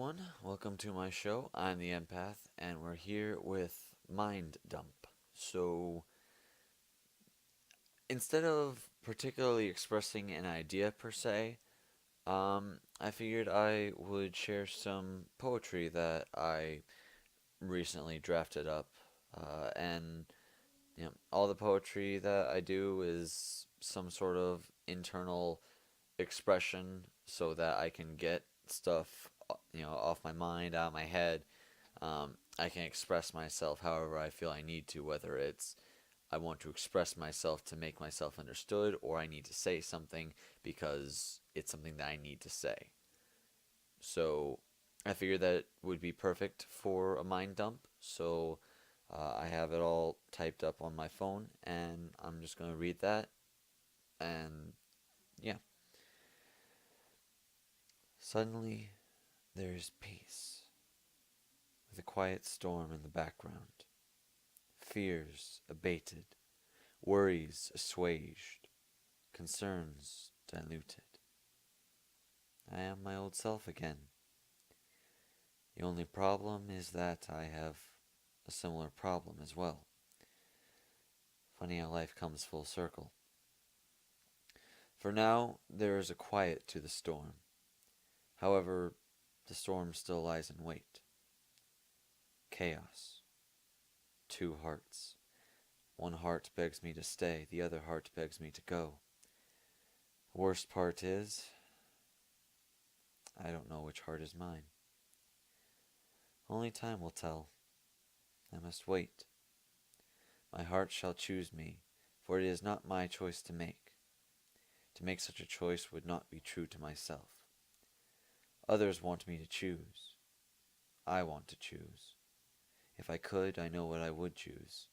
everyone. Welcome to my show. I'm the Empath, and we're here with Mind Dump. So, instead of particularly expressing an idea per se, I figured I would share some poetry that I recently drafted up. And all the poetry that I do is some sort of internal expression so that I can get stuff, off my mind, out of my head. I can express myself however I feel I need to, whether it's I want to express myself to make myself understood, or I need to say something because it's something that I need to say. So I figured that it would be perfect for a mind dump. So I have it all typed up on my phone, and I'm just going to read that. And yeah. Suddenly, there is peace, with a quiet storm in the background, fears abated, worries assuaged, concerns diluted. I am my old self again. The only problem is that I have a similar problem as well. Funny how life comes full circle. For now, there is a quiet to the storm. However, the storm still lies in wait. Chaos. Two hearts. One heart begs me to stay, the other heart begs me to go. The worst part is, I don't know which heart is mine. Only time will tell. I must wait. My heart shall choose me, for it is not my choice to make. To make such a choice would not be true to myself. Others want me to choose. I want to choose. If I could, I know what I would choose.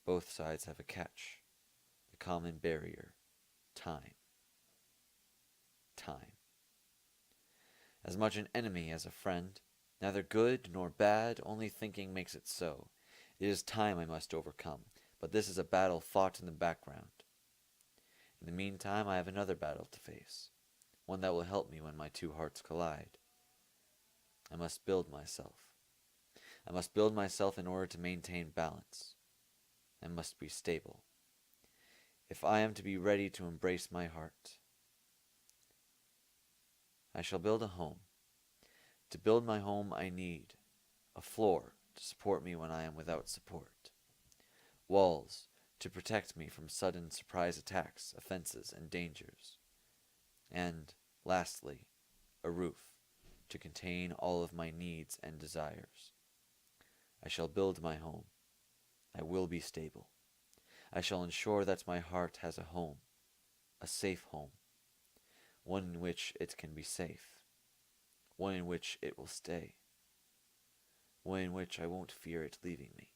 Both sides have a catch. The common barrier. Time. Time. As much an enemy as a friend. Neither good nor bad, only thinking makes it so. It is time I must overcome, but this is a battle fought in the background. In the meantime, I have another battle to face, one that will help me when my two hearts collide. I must build myself. I must build myself in order to maintain balance. I must be stable. If I am to be ready to embrace my heart, I shall build a home. To build my home, I need a floor to support me when I am without support, walls to protect me from sudden surprise attacks, offenses, and dangers, and, lastly, a roof to contain all of my needs and desires. I shall build my home. I will be stable. I shall ensure that my heart has a home, a safe home, one in which it can be safe, one in which it will stay, one in which I won't fear it leaving me.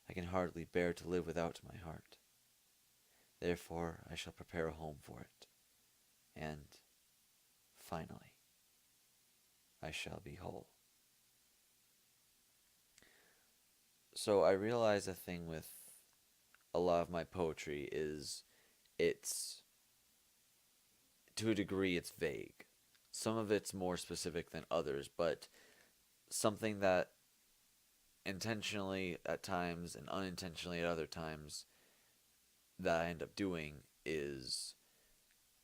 I can hardly bear to live without my heart. Therefore, I shall prepare a home for it. And, finally, I shall be whole. So I realize a thing with a lot of my poetry is it's, to a degree, it's vague. Some of it's more specific than others, but something that intentionally at times and unintentionally at other times that I end up doing is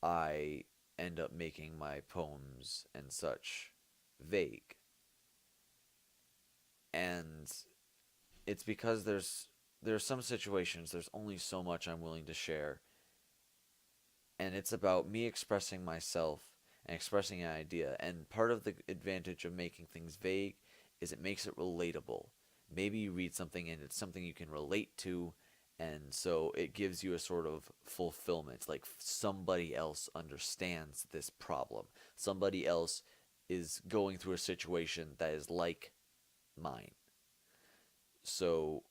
I end up making my poems and such vague. And it's because there's some situations there's only so much I'm willing to share, and it's about me expressing myself and expressing an idea. And part of the advantage of making things vague is it makes it relatable. Maybe you read something and it's something you can relate to, and so it gives you a sort of fulfillment. Like somebody else understands this problem. Somebody else is going through a situation that is like mine. So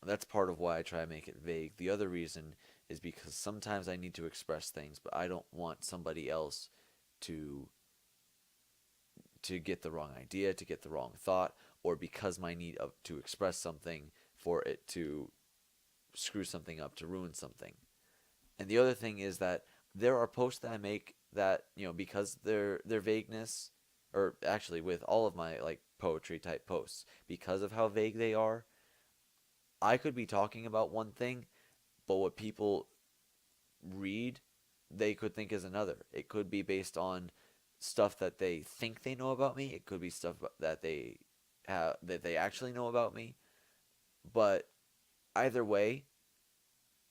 that's part of why I try to make it vague. The other reason is because sometimes I need to express things, but I don't want somebody else to get the wrong idea, to get the wrong thought, or because my need to express something for it to screw something up, to ruin something. And the other thing is that there are posts that I make that, because their vagueness or actually with all of my like poetry type posts, because of how vague they are, I could be talking about one thing, but what people read, they could think is another. It could be based on stuff that they think they know about me. It could be stuff that they actually know about me. But either way,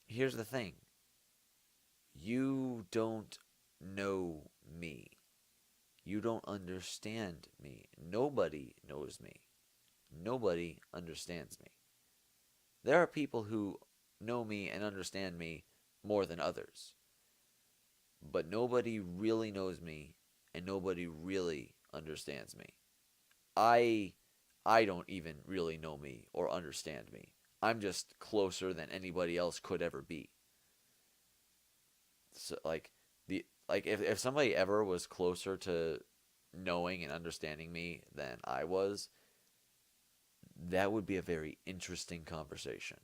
here's the thing. You don't know me. You don't understand me. Nobody knows me. Nobody understands me. There are people who know me and understand me more than others, but nobody really knows me and nobody really understands me. I I don't even really know me or understand me. I'm just closer than anybody else could ever be. So if somebody ever was closer to knowing and understanding me than I was, that would be a very interesting conversation.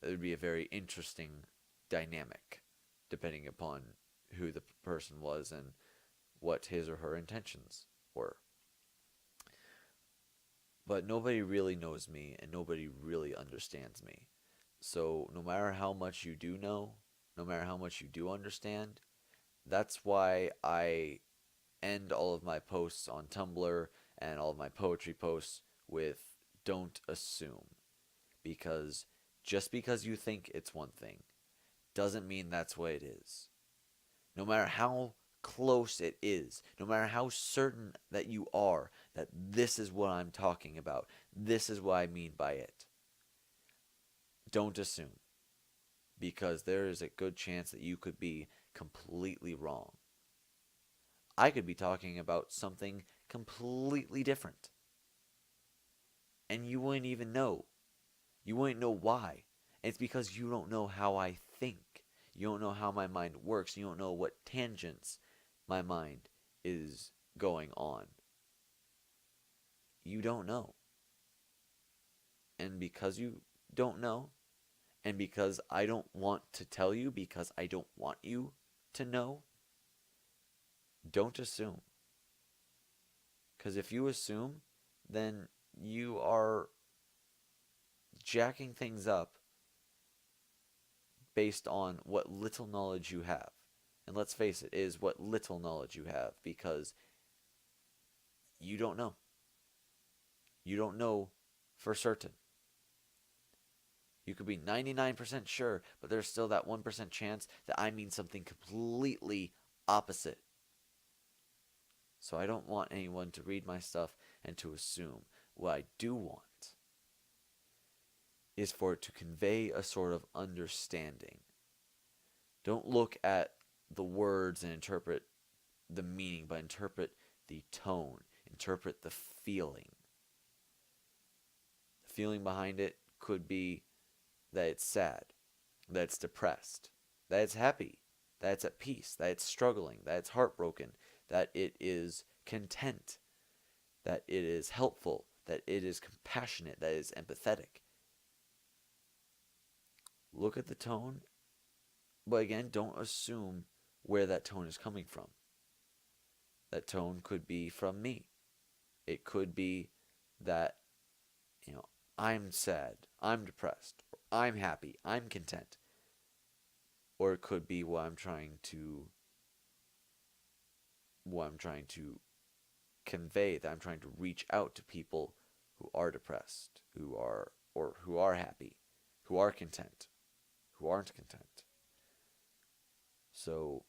It would be a very interesting dynamic, depending upon who the person was and what his or her intentions were. But nobody really knows me and nobody really understands me. So no matter how much you do know, no matter how much you do understand, that's why I end all of my posts on Tumblr and all of my poetry posts with don't assume. Because just because you think it's one thing doesn't mean that's what it is. No matter how close it is, no matter how certain that you are that this is what I'm talking about, this is what I mean by it, don't assume. Because there is a good chance that you could be completely wrong. I could be talking about something completely different. And you wouldn't even know. You wouldn't know why. And it's because you don't know how I think. You don't know how my mind works. You don't know what tangents my mind is going on. You don't know. And because you don't know, and because I don't want to tell you, because I don't want you to know, don't assume. Because if you assume, then you are jacking things up based on what little knowledge you have. And let's face it, is what little knowledge you have, because you don't know. You don't know for certain. You could be 99% sure, but there's still that 1% chance that I mean something completely opposite. So I don't want anyone to read my stuff and to assume. What I do want is for it to convey a sort of understanding. Don't look at the words and interpret the meaning, but interpret the tone, interpret the feeling. The feeling behind it could be that it's sad, that it's depressed, that it's happy, that it's at peace, that it's struggling, that it's heartbroken, that it is content, that it is helpful, that it is compassionate, that it is empathetic. Look at the tone, but again, don't assume where that tone is coming from. That tone could be from me. It could be that, I'm sad, I'm depressed, or I'm happy, I'm content. Or it could be what I'm trying to convey, that I'm trying to reach out to people who are depressed, who are happy, who are content, who aren't content. So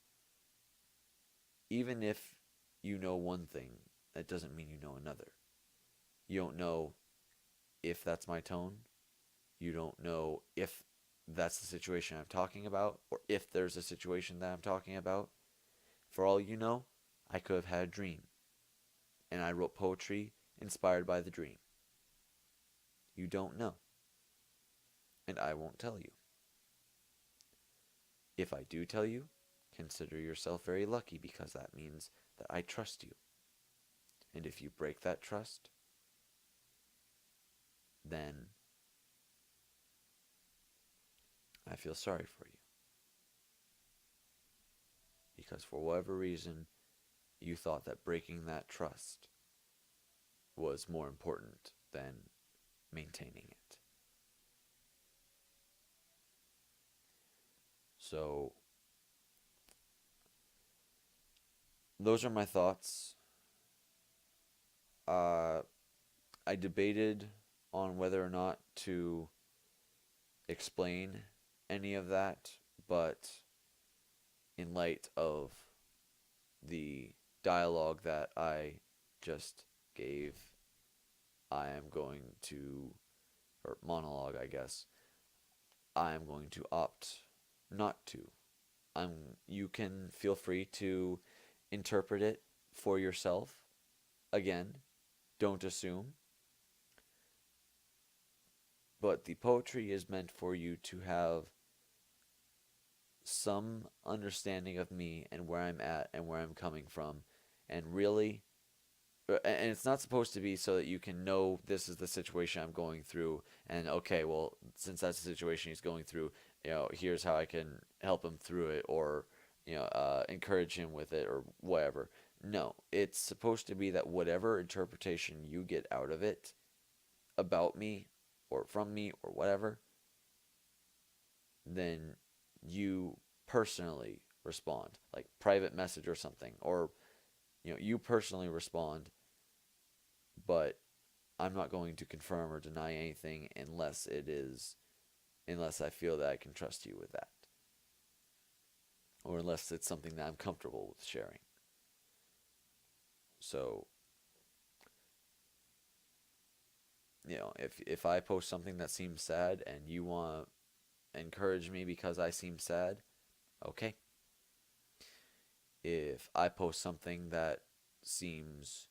even if you know one thing, that doesn't mean you know another. You don't know if that's my tone. You don't know if that's the situation I'm talking about, or if there's a situation that I'm talking about. For all you know, I could have had a dream, and I wrote poetry inspired by the dream. You don't know, and I won't tell you. If I do tell you, consider yourself very lucky, because that means that I trust you. And if you break that trust, then I feel sorry for you. Because for whatever reason, you thought that breaking that trust was more important than maintaining it. So, those are my thoughts. Uh, I debated on whether or not to explain any of that, but in light of the dialogue that I just gave, I am going to, or monologue, I guess, I am going to opt not to. You can feel free to interpret it for yourself. Again, don't assume. But the poetry is meant for you to have some understanding of me and where I'm at and where I'm coming from. And really, and it's not supposed to be so that you can know this is the situation I'm going through, and okay, well, since that's the situation he's going through, here's how I can help him through it, or encourage him with it, or whatever. No, it's supposed to be that whatever interpretation you get out of it about me, or from me, or whatever, then you personally respond, like private message or something, or you personally respond, but I'm not going to confirm or deny anything unless I feel that I can trust you with that, or unless it's something that I'm comfortable with sharing. So, if I post something that seems sad and you want to encourage me because I seem sad, okay. If I post something that seems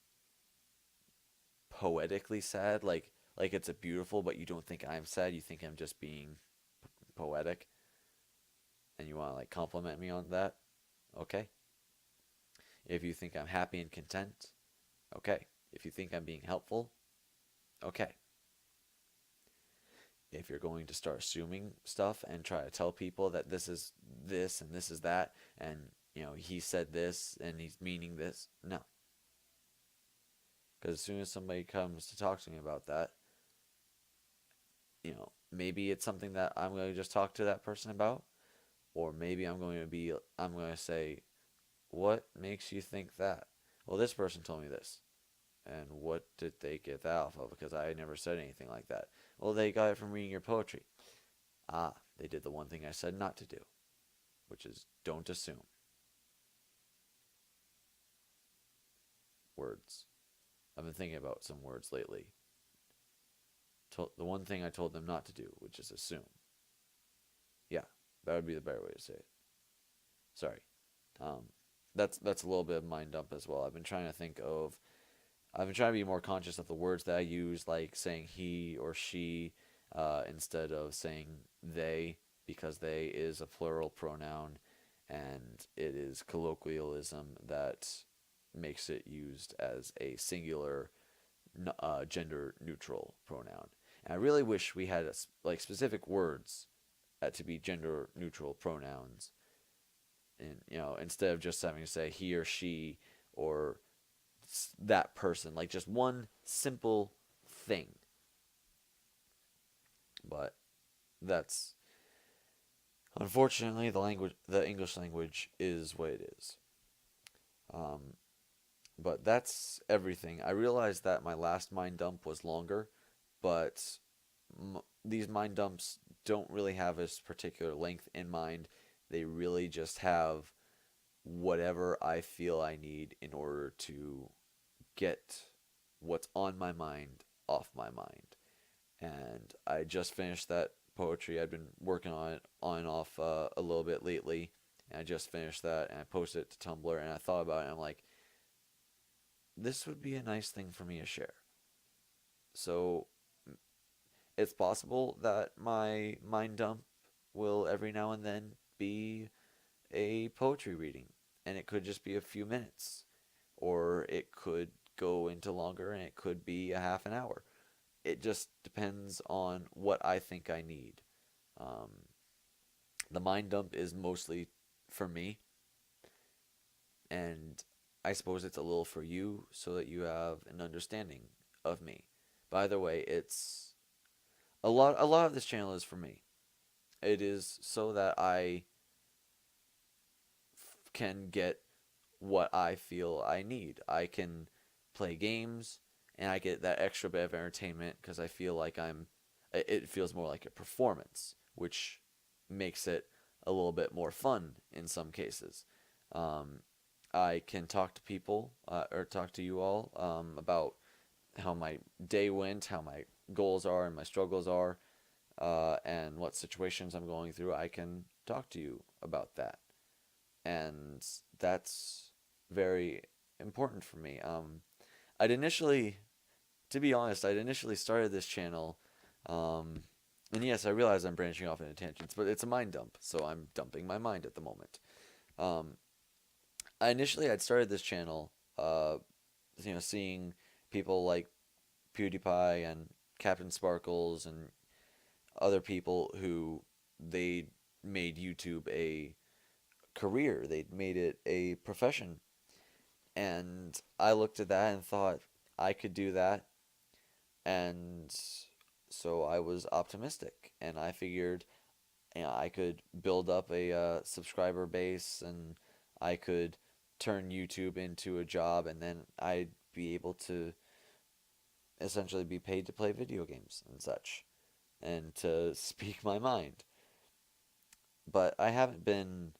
poetically sad, like it's a beautiful, but you don't think I'm sad, you think I'm just being poetic, and you want to like compliment me on that, okay. If you think I'm happy and content, okay. If you think I'm being helpful, okay. If you're going to start assuming stuff and try to tell people that this is this and this is that, and he said this and he's meaning this, no. Because as soon as somebody comes to talk to me about that, maybe it's something that I'm going to just talk to that person about, or maybe I'm going to say, what makes you think that? Well, this person told me this. And what did they get that off of? Because I never said anything like that. Well, they got it from reading your poetry. Ah, they did the one thing I said not to do, which is don't assume. Words. I've been thinking about some words lately. The one thing I told them not to do, which is assume. Yeah, that would be the better way to say it. Sorry. That's a little bit of mind dump as well. I've been trying to be more conscious of the words that I use, like saying he or she instead of saying they, because they is a plural pronoun, and it is colloquialism that makes it used as a singular gender neutral pronoun. And I really wish we had like specific words to be gender neutral pronouns, and instead of just having to say he or she or that person, like just one simple thing. But that's unfortunately the English language is what it is. But that's everything. I realized that my last mind dump was longer, but these mind dumps don't really have this particular length in mind. They really just have whatever I feel I need in order to get what's on my mind off my mind. And I just finished that poetry. I've been working on it on and off a little bit lately, and I just finished that and I posted it to Tumblr, and I thought about it and I'm like, this would be a nice thing for me to share. So it's possible that my mind dump will every now and then be a poetry reading, and it could just be a few minutes, or it could go into longer, and it could be a half an hour. It just depends on what I think I need. Um, the mind dump is mostly for me, and I suppose it's a little for you so that you have an understanding of me. By the way, it's a lot of this channel is for me. It is so that I can get what I feel I need. I can play games and I get that extra bit of entertainment because I feel like it feels more like a performance, which makes it a little bit more fun in some cases. Um, I can talk to people or talk to you all about how my day went, how my goals are and my struggles are, and what situations I'm going through. I can talk to you about that, and that's very important for me. I'd initially, to be honest, I'd initially started this channel, um, and yes, I realize I'm branching off into tangents, but it's a mind dump, so I'm dumping my mind at the moment. Um, I'd started this channel, seeing people like PewDiePie and Captain Sparkles and other people who they made YouTube a career, they'd made it a profession, and I looked at that and thought I could do that, and so I was optimistic, and I figured, I could build up a subscriber base, and I could turn YouTube into a job, and then I'd be able to essentially be paid to play video games and such, and to speak my mind. But I haven't been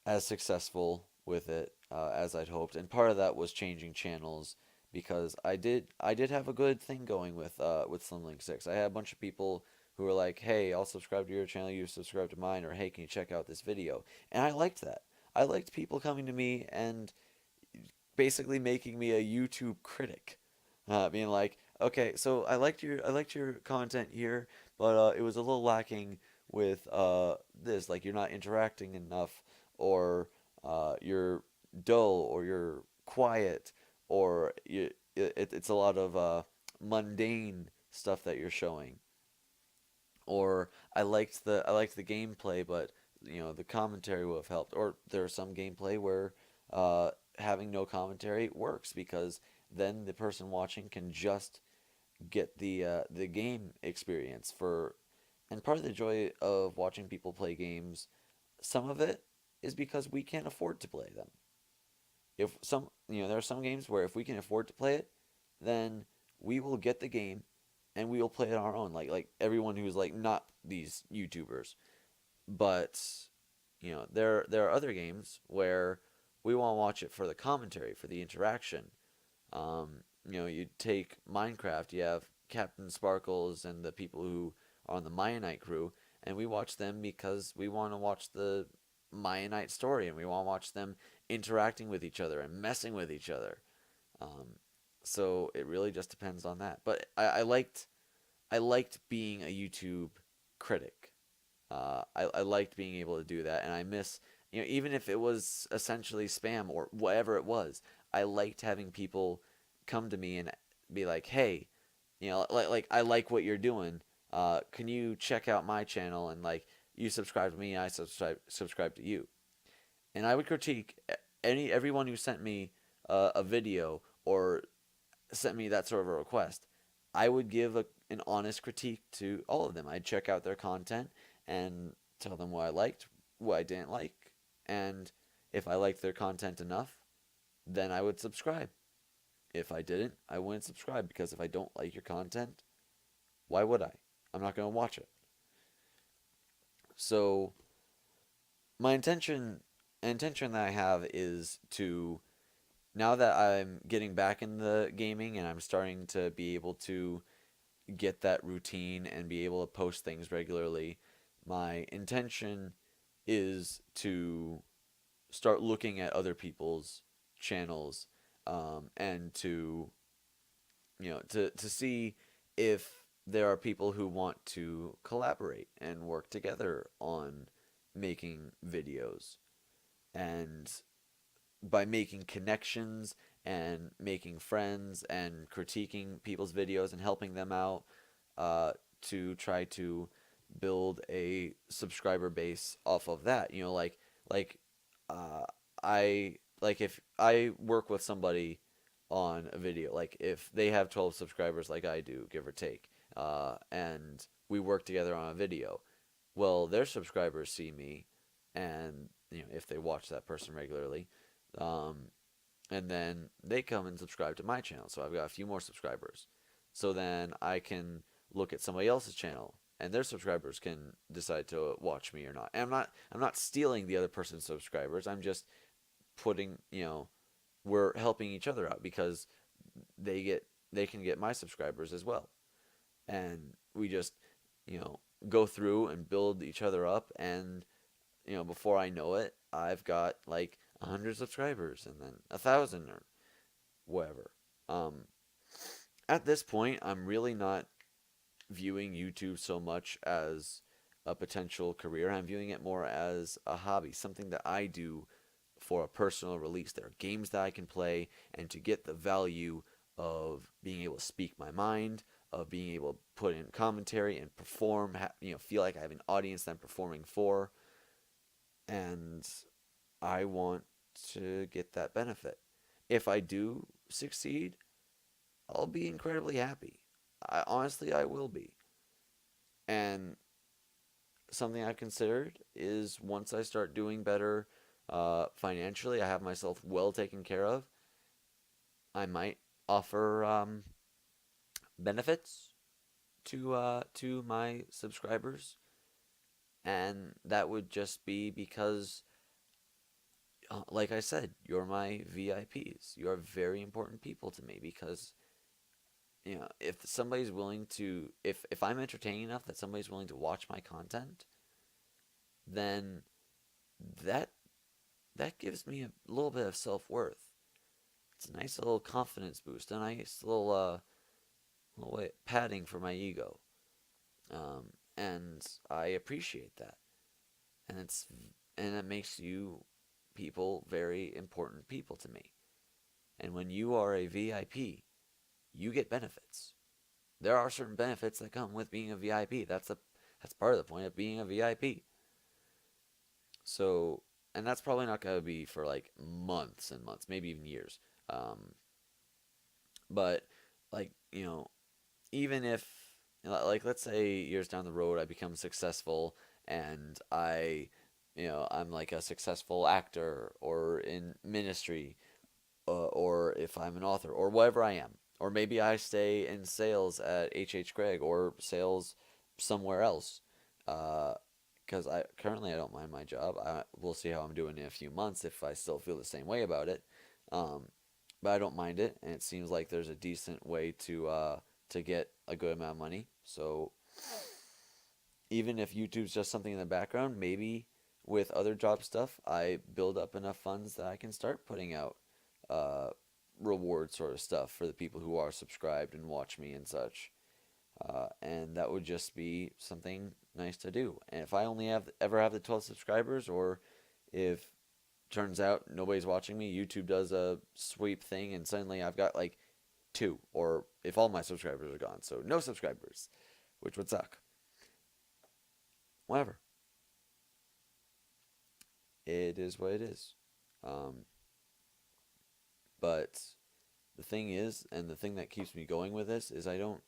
as successful with it as I'd hoped, and part of that was changing channels because I did have a good thing going with Slimlink 6. I had a bunch of people who were like, "Hey, I'll subscribe to your channel, you subscribe to mine," or "Hey, can you check out this video?" And I liked that. I liked people coming to me and basically making me a YouTube critic, being like, "Okay, so I liked your content here, but it was a little lacking with this. Like, you're not interacting enough, or you're dull, or you're quiet, or it's a lot of mundane stuff that you're showing." Or I liked the gameplay, but the commentary would have helped. Or there's some gameplay where having no commentary works because then the person watching can just get the game experience for. And part of the joy of watching people play games, some of it is because we can't afford to play them. If some, there are some games where if we can afford to play it, then we will get the game and we will play it on our own. Like everyone who's like not these YouTubers, but there are other games where we want to watch it for the commentary, for the interaction. You take Minecraft, you have Captain Sparkles and the people who are on the Mayanite crew, and we watch them because we want to watch the Mayanite story, and we want to watch them interacting with each other and messing with each other. Um, so it really just depends on that. But I liked being a YouTube critic. I liked being able to do that, and I miss, even if it was essentially spam or whatever it was, I liked having people come to me and be like, "Hey, I like what you're doing. Can you check out my channel and like you subscribe to me, I subscribe to you." And I would critique everyone who sent me a video or sent me that sort of a request. I would give an honest critique to all of them. I'd check out their content and tell them what I liked, what I didn't like, and if I liked their content enough, then I would subscribe. If I didn't, I wouldn't subscribe because if I don't like your content, why would I? I'm not going to watch it. So my intention that I have is to, now that I'm getting back in the gaming and I'm starting to be able to get that routine and be able to post things regularly, my intention is to start looking at other people's channels, and to to see if there are people who want to collaborate and work together on making videos. And by making connections and making friends and critiquing people's videos and helping them out, to try to build a subscriber base off of that. Like uh, I like if I work with somebody on a video, like if they have 12 subscribers like I do, give or take, and we work together on a video, well, their subscribers see me, and if they watch that person regularly, um, and then they come and subscribe to my channel, so I've got a few more subscribers. So then I can look at somebody else's channel, and their subscribers can decide to watch me or not. And I'm not stealing the other person's subscribers. I'm just putting, we're helping each other out because they can get my subscribers as well. And we just, you know, go through and build each other up, and before I know it, I've got like 100 subscribers, and then 1,000 or whatever. Um, at this point, I'm really not viewing YouTube so much as a potential career. I'm viewing it more as a hobby, something that I do for a personal release. There are games that I can play, and to get the value of being able to speak my mind, of being able to put in commentary and perform, feel like I have an audience that I'm performing for, and I want to get that benefit. If I do succeed, I'll be incredibly happy. Honestly, I will be. And something I've considered is once I start doing better financially, I have myself well taken care of, I might offer benefits to my subscribers, and that would just be because, like I said, you're my VIPs. You are very important people to me because if somebody's willing to, if I'm entertaining enough that somebody's willing to watch my content, then that that gives me a little bit of self worth. It's a nice little confidence boost, a nice little way padding for my ego, and I appreciate that. And it makes you people very important people to me. And when you are a VIP, you get benefits. There are certain benefits that come with being a VIP. That's part of the point of being a VIP. So, and that's probably not going to be for like months and months, maybe even years. Um, but like even if, like, let's say years down the road I become successful, and I'm like a successful actor or in ministry, or if I'm an author or whatever I am, or maybe I stay in sales at H Gregg or sales somewhere else. Because I don't mind my job. We'll see how I'm doing in a few months if I still feel the same way about it. Um, but I don't mind it, and it seems like there's a decent way to get a good amount of money. So even if YouTube's just something in the background, maybe with other job stuff, I build up enough funds that I can start putting out uh, reward sort of stuff for the people who are subscribed and watch me and such. And that would just be something nice to do. And if I only ever have the 12 subscribers, or if turns out nobody's watching me, YouTube does a sweep thing, and suddenly I've got like two, or if all my subscribers are gone, so no subscribers, which would suck. Whatever. It is what it is. Um, but the thing is, and the thing that keeps me going with this is I don't,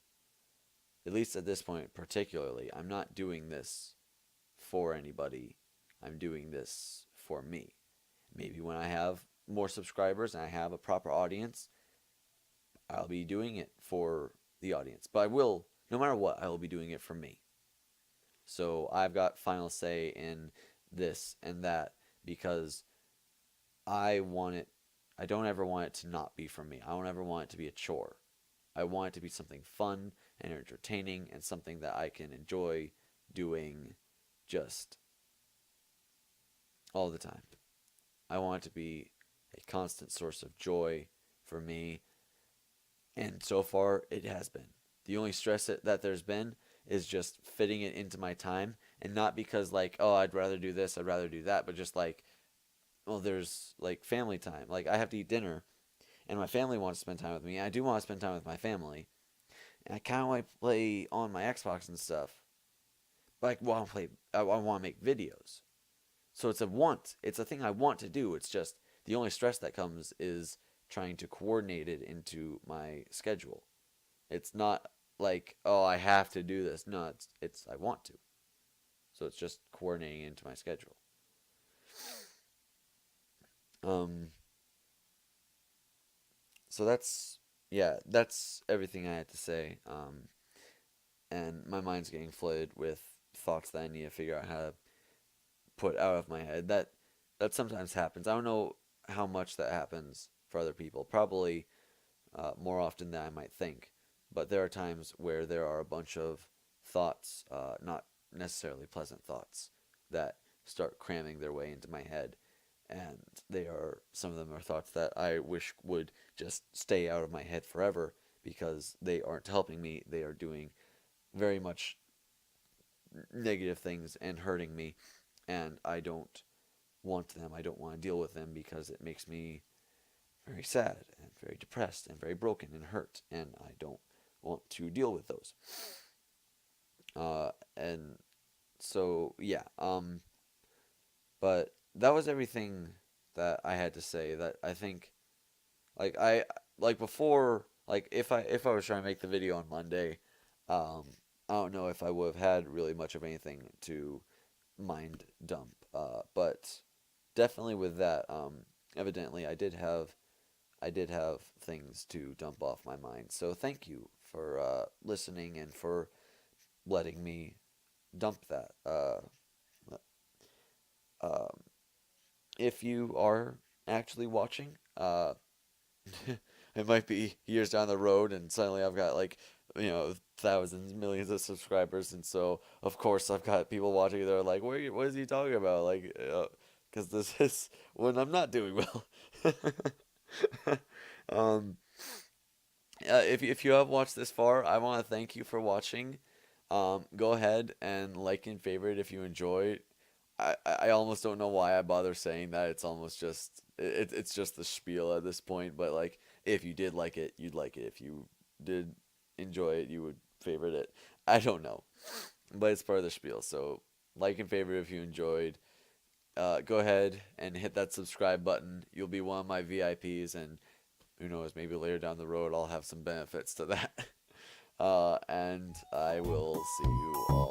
at least at this point particularly, I'm not doing this for anybody. I'm doing this for me. Maybe when I have more subscribers and I have a proper audience, I'll be doing it for the audience. But I will, no matter what, I will be doing it for me. So I've got final say in this and that because I want it, I don't ever want it to not be for me. I don't ever want it to be a chore. I want it to be something fun and entertaining and something that I can enjoy doing just all the time. I want it to be a constant source of joy for me, and so far it has been. The only stress that there's been is just fitting it into my time, and not because like, oh, I'd rather do this, I'd rather do that, but just like, well, there's like family time. Like I have to eat dinner, and my family wants to spend time with me. I do want to spend time with my family, and I kind of want to play on my Xbox and stuff. But I want to play. I want to make videos. So it's a want. It's a thing I want to do. It's just The only stress that comes is trying to coordinate it into my schedule. It's not like, oh, I have to do this. No, it's I want to. So it's just coordinating into my schedule. Um, so that's everything I had to say. And my mind's getting flooded with thoughts that I need to figure out how to put out of my head. That sometimes happens. I don't know how much that happens for other people. Probably more often than I might think. But there are times where there are a bunch of thoughts, not necessarily pleasant thoughts, that start cramming their way into my head. And some of them are thoughts that I wish would just stay out of my head forever because they aren't helping me. They are doing very much negative things and hurting me. And I don't want them. I don't want to deal with them because it makes me very sad and very depressed and very broken and hurt, and I don't want to deal with those. And so yeah, but that was everything that I had to say. That I think, like like before, like if I was trying to make the video on Monday, um, I don't know if I would have had really much of anything to mind dump. But definitely with that, evidently I did have things to dump off my mind. So thank you for listening and for letting me dump that. Um, if you are actually watching, it might be years down the road, and suddenly I've got like thousands, millions of subscribers, and so of course I've got people watching that are like, what is he talking about? Like, because this is when I'm not doing well. um, if you have watched this far, I want to thank you for watching. Go ahead and like and favorite if you enjoy. I almost don't know why I bother saying that. It's almost just it's just the spiel at this point. But like, if you did like it, you'd like it. If you did enjoy it, you would favorite it. I don't know, but it's part of the spiel. So like and favorite if you enjoyed. Go ahead and hit that subscribe button. You'll be one of my VIPs, and who knows, maybe later down the road I'll have some benefits to that. And I will see you all